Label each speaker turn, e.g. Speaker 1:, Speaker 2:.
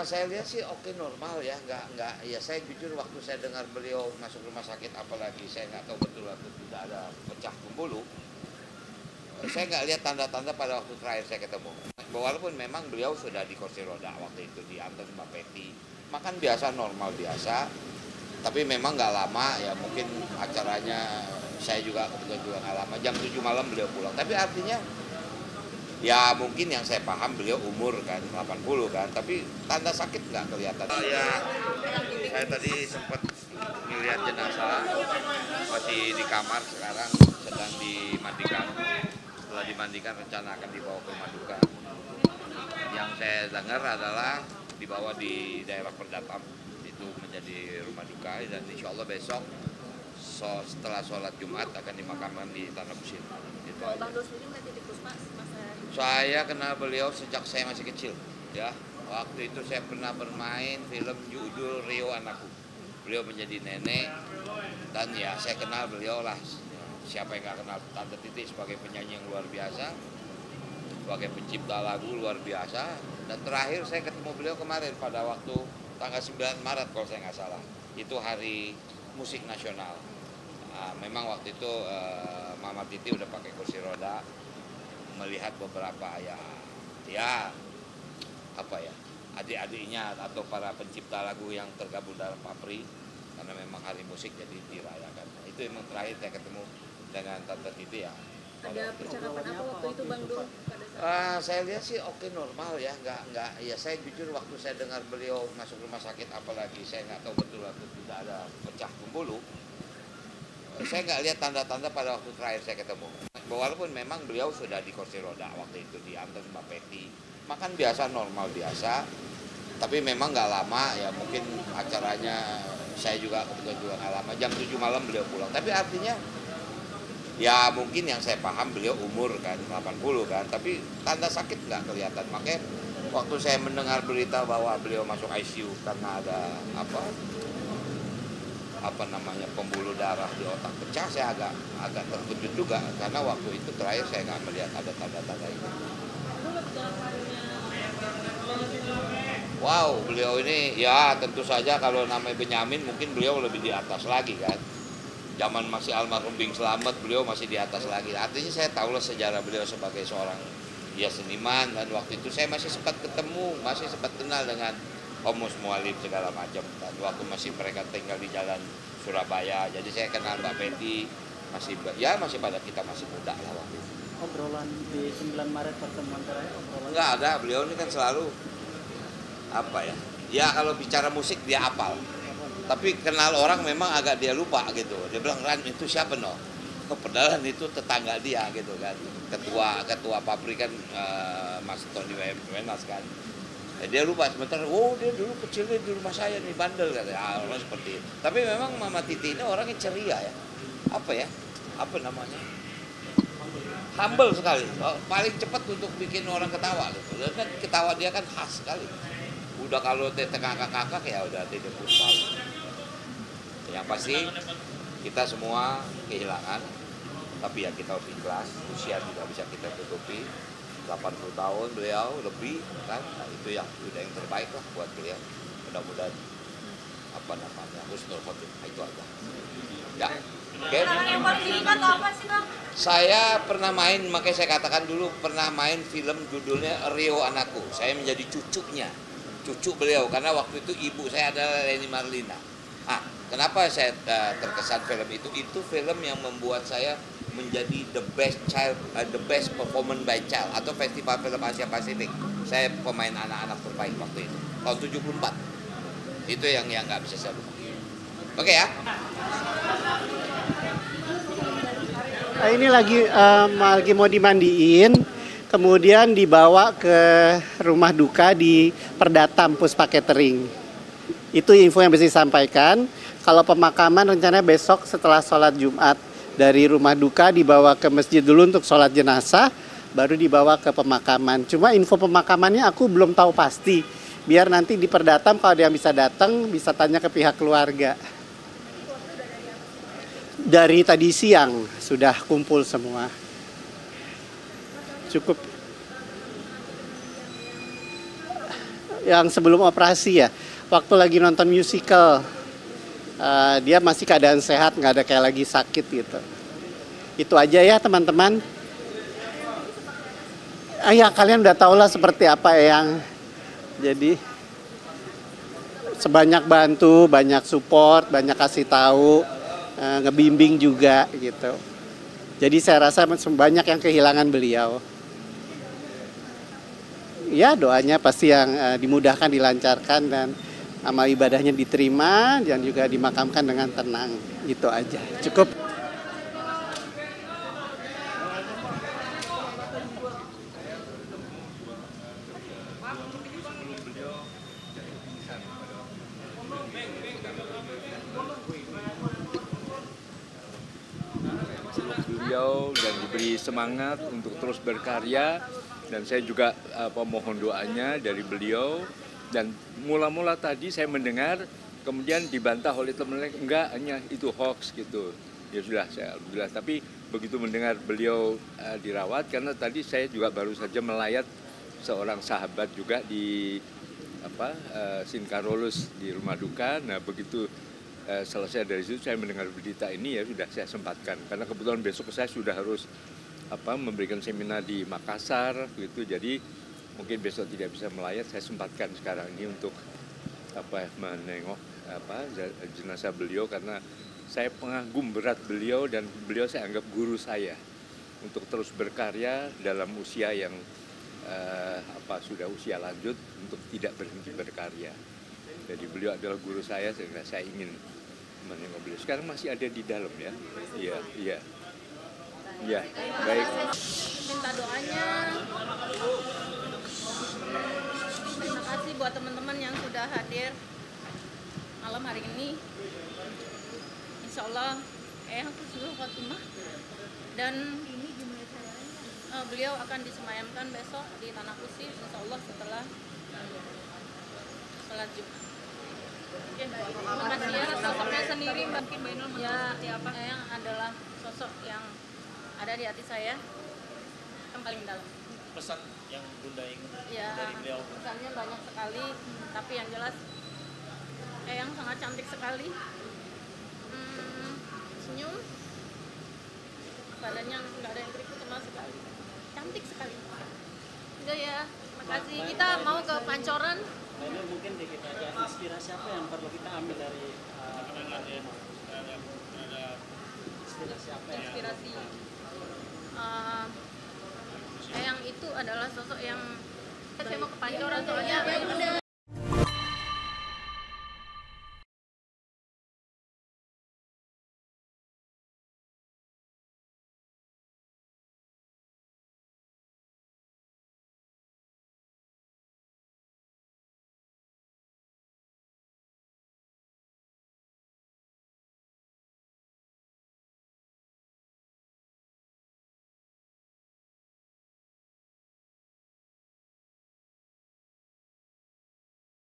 Speaker 1: Saya lihat sih oke, normal ya, nggak ya, saya jujur waktu saya dengar beliau masuk rumah sakit, apalagi saya nggak tahu betul waktu tidak ada pecah pembuluh, saya nggak lihat tanda-tanda pada waktu terakhir saya ketemu. Walaupun memang beliau sudah di kursi roda waktu itu diantar Mbak Peti, makan biasa, normal biasa, tapi memang nggak lama ya, mungkin acaranya saya juga kebetulan juga nggak lama, jam 7 malam beliau pulang. Tapi artinya ya mungkin yang saya paham beliau umur kan 80 kan, tapi tanda sakit nggak kelihatan. Ya, saya tadi sempat melihat jenazah masih di kamar, sekarang sedang dimandikan. Setelah dimandikan rencana akan dibawa ke rumah duka. Yang saya dengar adalah dibawa di daerah Perdatam, itu menjadi rumah duka, dan insya Allah besok setelah sholat Jumat akan dimakamkan di Tanah Kusir. Gitu.
Speaker 2: Bang Dul sendiri melihat titik Puspa masa
Speaker 1: Saya kenal beliau sejak saya masih kecil, ya. Waktu itu saya pernah bermain film judul Rio Anakku. Beliau menjadi nenek, dan ya saya kenal beliau lah. Siapa yang nggak kenal Tante Titi sebagai penyanyi yang luar biasa, sebagai pencipta lagu luar biasa. Dan terakhir saya ketemu beliau kemarin pada waktu tanggal 9 Maret kalau saya nggak salah. Itu hari musik nasional. Memang waktu itu Mama Titi udah pakai kursi roda, melihat beberapa ya apa ya, adik-adiknya atau para pencipta lagu yang tergabung dalam Papri, karena memang hari musik jadi dirayakan. Itu memang terakhir saya ketemu dengan Tante Titi ya.
Speaker 2: ada percakapan apa waktu itu Bang Dul?
Speaker 1: Saya lihat sih oke, normal ya, nggak ya, saya jujur waktu saya dengar beliau masuk rumah sakit, apalagi saya nggak tahu betul waktu tidak ada pecah pembuluh, saya nggak lihat tanda-tanda pada waktu terakhir saya ketemu. Walaupun memang beliau sudah di kursi roda waktu itu diantar Mbak Peti, makan biasa, normal biasa, tapi memang nggak lama ya, mungkin acaranya saya juga kebetulan juga nggak lama, jam 7 malam beliau pulang. Tapi artinya ya mungkin yang saya paham beliau umur kan 80 kan, tapi tanda sakit nggak kelihatan. Makanya waktu saya mendengar berita bahwa beliau masuk ICU karena ada apa namanya pembuluh darah di otak pecah, saya agak terkejut juga, karena waktu itu terakhir saya nggak melihat ada tanda-tanda itu. Wow, beliau ini ya tentu saja kalau namanya Benyamin mungkin beliau lebih di atas lagi kan. Zaman masih almarhum Bing Slamet beliau masih di atas lagi. Artinya saya tahulah sejarah beliau sebagai seorang ya seniman, dan waktu itu saya masih sempat ketemu, masih sempat kenal dengan Om Mus Mualim segala macam. Dan waktu masih mereka tinggal di jalan Surabaya, jadi saya kenal Mbak Peti, masih pada kita masih muda lah waktu itu.
Speaker 3: Obrolan di 9 Maret pertemuan terakhir, obrolan
Speaker 1: Enggak ada, beliau ini kan selalu apa ya? Ya kalau bicara musik dia hafal. Tapi kenal orang memang agak dia lupa gitu. Dia bilang, "Ran, itu siapa no?" Padahal itu tetangga dia gitu kan. Ketua Papri kan Mas Tony Wenas kan. Dia lupa sebentar, oh dia dulu kecilnya di rumah saya nih, bandel katanya. Orang seperti itu. Tapi memang Mama Titi ini orangnya ceria ya. Apa namanya? Humble sekali. Paling cepat untuk bikin orang ketawa gitu. Dan kan ketawa dia kan khas sekali. Udah kalau kakak-kakak ya udah tidak Puspa. Yang pasti kita semua kehilangan, tapi ya kita harus ikhlas. Usia tidak bisa kita tutupi. 80 tahun beliau lebih kan, nah, itu yang udah yang terbaik lah buat beliau. Mudah-mudahan husnul khotimah, itu aja. Ya, oke.
Speaker 2: Yang paling diingat apa sih Bang?
Speaker 1: Saya pernah main, makanya saya katakan dulu pernah main film judulnya Rio Anakku. Saya menjadi cucu beliau, karena waktu itu ibu saya adalah Leni Marlina. Kenapa saya terkesan film itu? Itu film yang membuat saya menjadi the best performance by child atau Festival Film Asia Pasifik. Saya pemain anak-anak terbaik waktu itu, tahun 74. Itu yang nggak bisa saya lupa. Oke ya.
Speaker 3: Ini lagi mau dimandiin, kemudian dibawa ke rumah duka di Perdatam Puspa Catering. Itu info yang bisa disampaikan. Kalau pemakaman rencananya besok setelah sholat Jumat. Dari rumah duka dibawa ke masjid dulu untuk sholat jenazah, baru dibawa ke pemakaman. Cuma info pemakamannya aku belum tahu pasti. Biar nanti di Perdatam kalau dia bisa datang, bisa tanya ke pihak keluarga. Dari tadi siang sudah kumpul semua. Cukup. yang sebelum operasi ya, waktu lagi nonton musical, dia masih keadaan sehat, nggak ada kayak lagi sakit gitu. Itu aja ya teman-teman. Ya kalian udah tau lah seperti apa yang jadi sebanyak bantu, banyak support, banyak kasih tahu, ngebimbing juga gitu. Jadi saya rasa banyak yang kehilangan beliau. Ya doanya pasti yang dimudahkan, dilancarkan, dan amal ibadahnya diterima dan juga dimakamkan dengan tenang. Gitu aja. Cukup.
Speaker 4: Beliau dan diberi semangat untuk terus berkarya, dan saya juga mohon doanya dari beliau. Dan mula-mula tadi saya mendengar, kemudian dibantah oleh teman lain, enggak, hanya itu hoax gitu. Ya sudah, saya alhamdulillah. Tapi begitu mendengar beliau dirawat, karena tadi saya juga baru saja melayat seorang sahabat juga di Sinkarolus di rumah duka. Nah begitu selesai dari situ saya mendengar berita ini, ya sudah saya sempatkan, karena kebetulan besok saya sudah harus memberikan seminar di Makassar gitu. Jadi mungkin besok tidak bisa melayat, saya sempatkan sekarang ini untuk menengok jenazah beliau, karena saya pengagum berat beliau, dan beliau saya anggap guru saya untuk terus berkarya dalam usia yang sudah usia lanjut, untuk tidak berhenti berkarya. Jadi beliau adalah guru saya, sehingga saya ingin menengok beliau. Sekarang masih ada di dalam ya. Iya. Baik.
Speaker 2: Minta doanya. Terima kasih buat teman-teman yang sudah hadir malam hari ini. Insya Allah husnul khotimah, dan beliau akan disemayamkan besok di Tanah Kusir, insya Allah setelah sholat Jumat. Oke, terima kasih ya. Sosoknya sendiri mungkin Mbak Inul seperti apa? Yang adalah sosok yang ada di hati saya yang paling dalam.
Speaker 5: Pesan yang Bunda ingin dari beliau?
Speaker 2: Pesannya banyak sekali, tapi yang jelas yang sangat cantik sekali. Senyum, badannya nggak ada yang keriput sama sekali, cantik sekali. Udah ya, makasih. Kita mau ke Pancoran.
Speaker 5: Ini mungkin dikit aja, inspirasi apa yang perlu kita ambil dari inspirasi apa ya?
Speaker 2: Inspirasi yang itu adalah sosok yang saya mau ke Pancoran soalnya